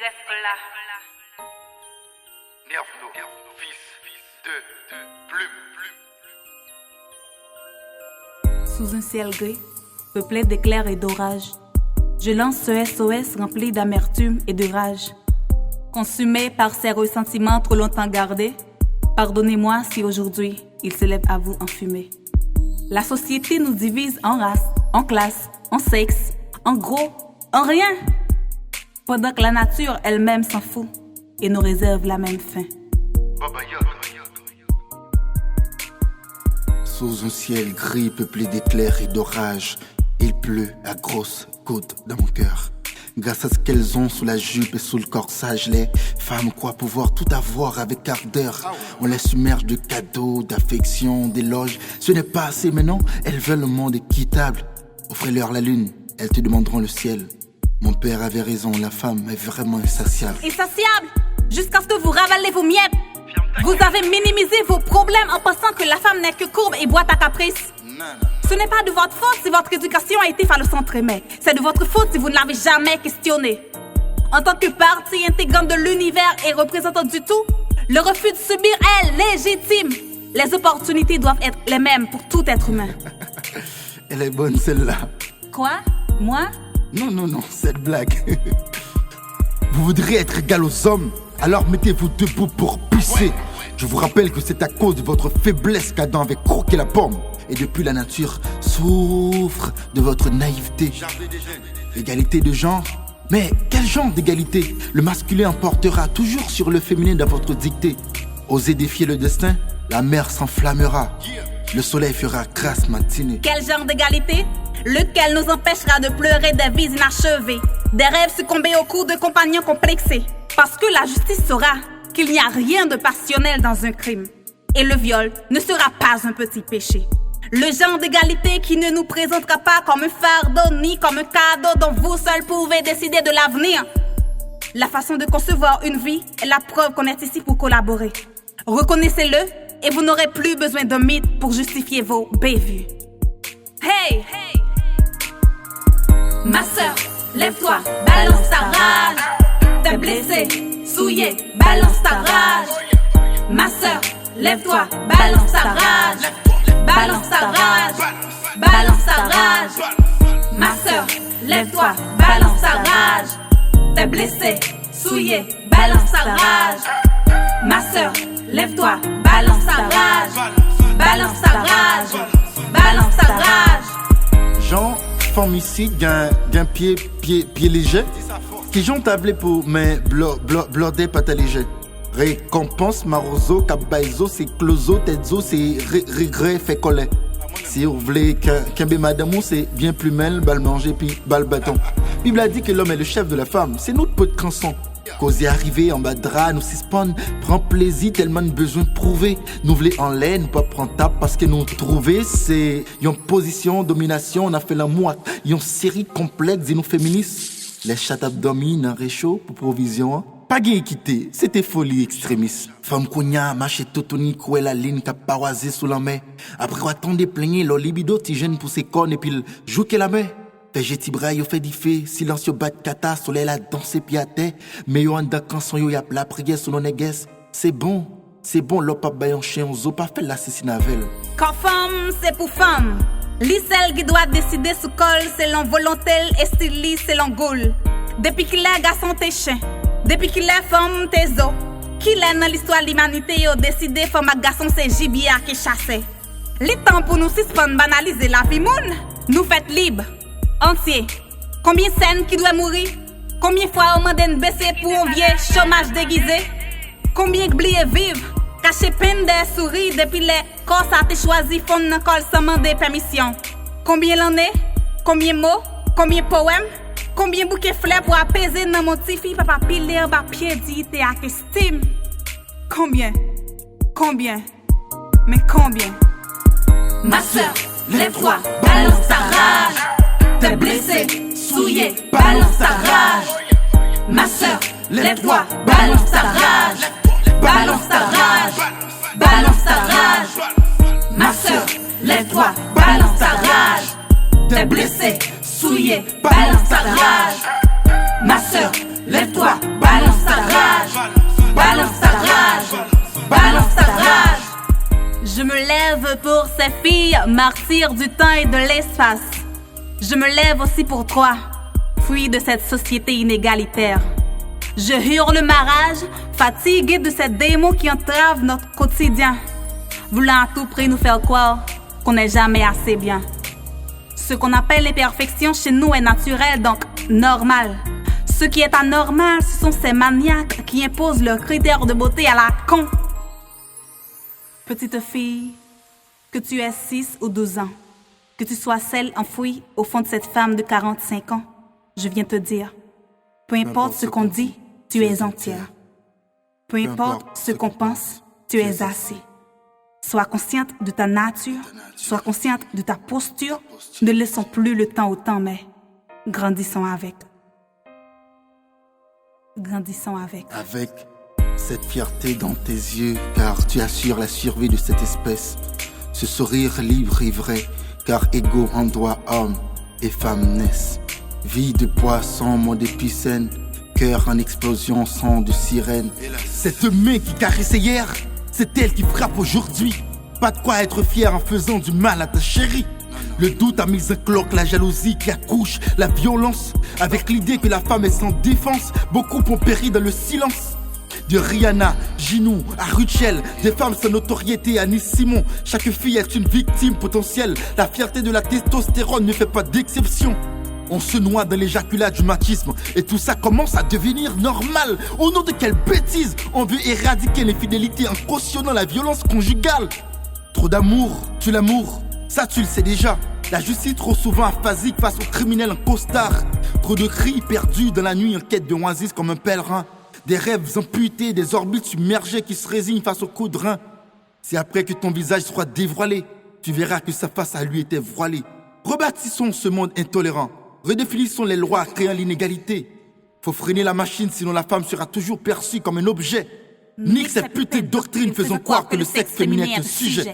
Nexcola. Nervno, fils de plume. Sous un ciel gris, peuplé d'éclairs et d'orages, je lance ce SOS rempli d'amertume et de rage. Consumé par ces ressentiments trop longtemps gardés, pardonnez-moi si aujourd'hui il se lève à vous en fumée. La société nous divise en race, en classe, en sexe, en gros, en rien. Pendant que la nature elle-même s'en fout et nous réserve la même fin. Sous un ciel gris peuplé d'éclairs et d'orages, il pleut à grosses gouttes dans mon cœur. Grâce à ce qu'elles ont sous la jupe et sous le corsage, les femmes croient pouvoir tout avoir avec ardeur. On les submerge de cadeaux, d'affection, d'éloges. Ce n'est pas assez maintenant, elles veulent un monde équitable. Offrez-leur la lune, elles te demanderont le ciel. Mon père avait raison, la femme est vraiment insatiable. Insatiable, jusqu'à ce que vous ravalez vos miettes. Vous avez minimisé vos problèmes en pensant que la femme n'est que courbe et boîte à caprice. Ce n'est pas de votre faute si votre éducation a été phallocentrée, mais c'est de votre faute si vous ne l'avez jamais questionnée. En tant que partie intégrante de l'univers et représentante du tout, le refus de subir est légitime. Les opportunités doivent être les mêmes pour tout être humain. Elle est bonne celle-là. Quoi? Moi? Non, cette blague. Vous voudriez être égal aux hommes? Alors mettez-vous debout pour pisser. Je vous rappelle que c'est à cause de votre faiblesse qu'Adam avait croqué la pomme. Et depuis la nature souffre de votre naïveté. Égalité de genre? Mais quel genre d'égalité? Le masculin emportera toujours sur le féminin dans votre dictée. Osez défier le destin, la mer s'enflammera. Le soleil fera grasse matinée. Quel genre d'égalité? Lequel nous empêchera de pleurer des vies inachevées, des rêves succombés au coups de compagnons complexés. Parce que la justice saura qu'il n'y a rien de passionnel dans un crime. Et le viol ne sera pas un petit péché. Le genre d'égalité qui ne nous présentera pas comme un fardeau ni comme un cadeau dont vous seul pouvez décider de l'avenir. La façon de concevoir une vie est la preuve qu'on est ici pour collaborer. Reconnaissez-le et vous n'aurez plus besoin d'un mythe pour justifier vos bévues. Hey! Ma sœur, lève-toi, balance ta rage. T'es blessé, souillé, balance ta rage. Ma sœur, lève-toi, balance ta rage. Balance ta rage, balance ta rage. Ma sœur, lève-toi, balance ta rage. T'es blessé, souillé, balance ta rage. Ma sœur, lève-toi, balance ta rage. Balance ta rage, balance ta rage. Jean, formicide, gain pied léger. Qui j'ont tablé pour mes blodé pata léger. Récompense, marozo, cabaizo, c'est closo, tetzo, c'est regret, fait collet. Si vous voulez qu'un madame, c'est bien plus mêle, balle manger, puis balle bâton. Bible a dit que l'homme est le chef de la femme, c'est notre pot de canson. Cause est arrivé en bas de drap, nous suspend, prend plaisir, tellement de besoin de prouver. Nous voulons en laine, pas prendre tape parce que nous trouver, c'est une position, domination, on a fait l'amour, une série complexe et nous féministes. Les chats abdominent en réchaud pour provision. Pas gain équité, c'était folie extrémiste. Femme kounya, marché totoni, koué la ligne qu'a paroisé sous la main. Après attendre plaigner, leur libido ti jeune pour ses cornes et puis joue que la main. Fait j'ai braille, yo fait diffé, silence yo bat kata, soleil la danse piaté. Mais yo en dakanson yo yap la prière sous nos négues. C'est bon, l'op pas bayon chien, on zo pas fait l'assassinat. Quand femme, c'est pour femme. Li celle qui doit décider sous col, selon volonté et style, selon goal. Depuis qu'il est garçon t'es chien. Depuis qu'il est femme, t'es zo. Qu'il est dans l'histoire de l'humanité, yo décidé femme à garçon c'est gibier qui chasse. Les temps pour nous suspendre banaliser la vie moun, nous faites libre, entier. Combien de scènes qui doit mourir? Combien de fois on m'a baisser pour un vieux chômage déguisé? Combien oublier vivre? Cacher peine des souris depuis les corps ça t'es choisi fond dans col sans demander permission. Combien l'année? Combien mots? Combien poèmes? Combien bouquets fleurs pour apaiser dans mon petit fille, papa piler en bas pied dignité à estime? Combien? Mais combien? Ma sœur, lève-toi, balance ta rage. T'es blessé, souillé, balance ta rage. Ma sœur, lève-toi, balance ta rage. Balance ta rage, balance ta rage. Ma sœur, lève-toi, balance ta rage. T'es blessé, souillé, balance ta rage. Ma sœur, lève-toi, balance balance ta rage, balance ta rage, balance ta rage. Je me lève pour ces filles, martyrs du temps et de l'espace. Je me lève aussi pour toi, fruit de cette société inégalitaire. Je hurle ma rage, fatiguée de ces démons qui entravent notre quotidien, voulant à tout prix nous faire croire qu'on n'est jamais assez bien. Ce qu'on appelle l'imperfection chez nous est naturel, donc normal. Ce qui est anormal, ce sont ces maniaques qui imposent leurs critères de beauté à la con. Petite fille, que tu aies 6 ou 12 ans, que tu sois celle enfouie au fond de cette femme de 45 ans, je viens te dire, peu importe ce qu'on dit, tu es entière. Peu importe ce qu'on pense, tu es assez. Sois consciente de ta nature, sois consciente de ta posture. Ne laissons plus le temps au temps, mais grandissons avec. Grandissons avec. Avec cette fierté dans tes yeux, car tu assures la survie de cette espèce. Ce sourire libre et vrai, car égaux en droit homme et femme naissent. Vie de poisson, monde d'épicène, cœur en explosion, sang de sirène. Cette main qui caressait hier, c'est elle qui frappe aujourd'hui. Pas de quoi être fier en faisant du mal à ta chérie. Le doute a mis un cloque, la jalousie qui accouche, la violence. Avec l'idée que la femme est sans défense, beaucoup ont péri dans le silence. De Rihanna, Ginou, à Rachel, des femmes sans notoriété, Annie Simon. Chaque fille est une victime potentielle. La fierté de la testostérone ne fait pas d'exception. On se noie dans l'éjaculat du machisme et tout ça commence à devenir normal. Au nom de quelle bêtise on veut éradiquer l'infidélité en cautionnant la violence conjugale. Trop d'amour, tue l'amour, ça tu le sais déjà. La justice trop souvent aphasique face aux criminels en costard. Trop de cris perdus dans la nuit en quête de oasis comme un pèlerin. Des rêves amputés, des orbites submergées qui se résignent face aux coups de rein. C'est après que ton visage sera dévoilé, tu verras que sa face à lui était voilée. Rebâtissons ce monde intolérant. Redéfinissons les lois créant l'inégalité. Faut freiner la machine, sinon la femme sera toujours perçue comme un objet. Nique cette putain de doctrine faisant croire que le sexe féminin est un sujet.